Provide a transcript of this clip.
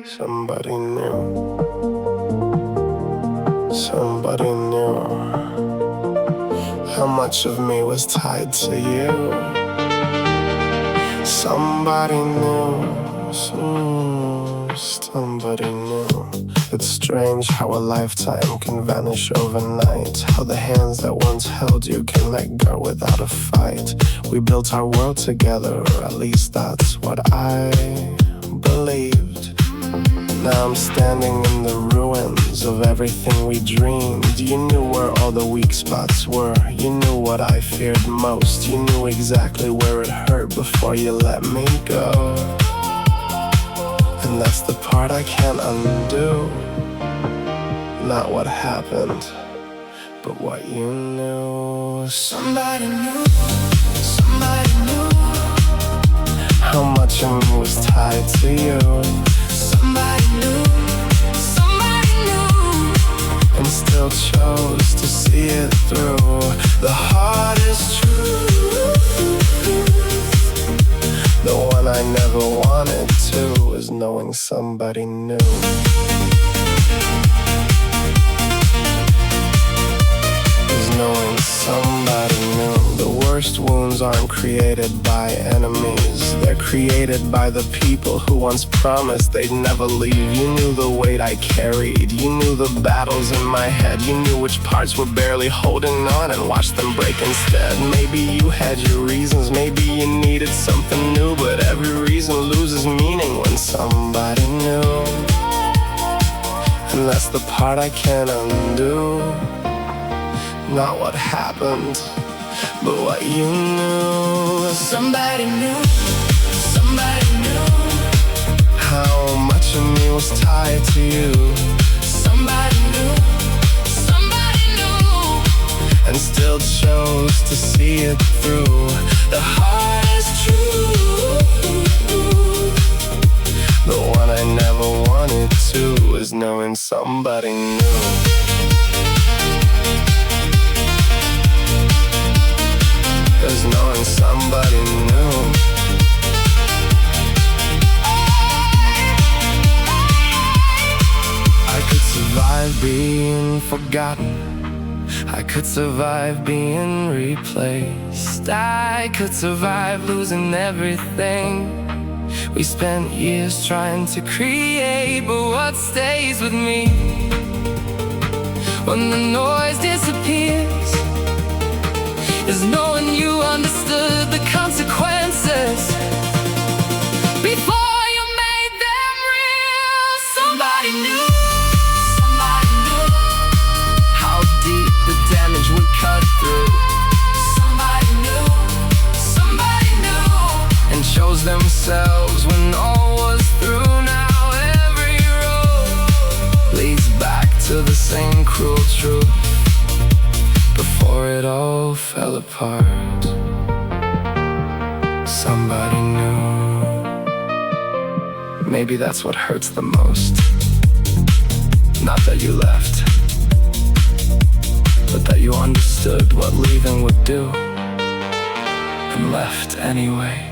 Somebody new. Somebody new. How much of me was tied to you? Somebody new. Somebody new. It's strange how a lifetime can vanish overnight. How the hands that once held you can let go without a fight. We built our world together, or at least that's what I believed. Now I'm standing in the ruins of everything we dreamed. You knew where all the weak spots were. You knew what I feared most. You knew exactly where it hurt before you let me go. And that's the part I can't undo. Not what happened, but what you knew. Somebody knew. Somebody knew. How much of me was tied to you? Somebody knew. Somebody knew. And still chose to see it through. The hardest truth, the one I never wanted to, is knowing somebody new. Knowing somebody new. The worst wounds aren't created by enemies. They're created by the people who once promised they'd never leave. You knew the weight I carried. You knew the battles in my head. You knew which parts were barely holding on and watched them break instead. Maybe you had your reasons. Maybe you needed something new. But every reason loses meaning when somebody new. And that's the part I can't undo. Not what happened, but what you knew. Somebody knew. Somebody knew. How much of me was tied to you? Somebody knew. Somebody knew. And still chose to see it through. The hardest truth, the one I never wanted to, is knowing somebody new. Cause knowing somebody new. I could survive being forgotten. I could survive being replaced. I could survive losing everything we spent years trying to create. But what stays with me when the noise disappears is knowing you understood the consequences before you made them real. Somebody knew. Somebody knew how deep the damage would cut through. Somebody knew. Somebody knew. And chose themselves when all was through. Now every road leads back to the same cruel truth. Before it all fell apart, somebody knew. Maybe that's what hurts the most. Not that you left, but that you understood what leaving would do, and left anyway.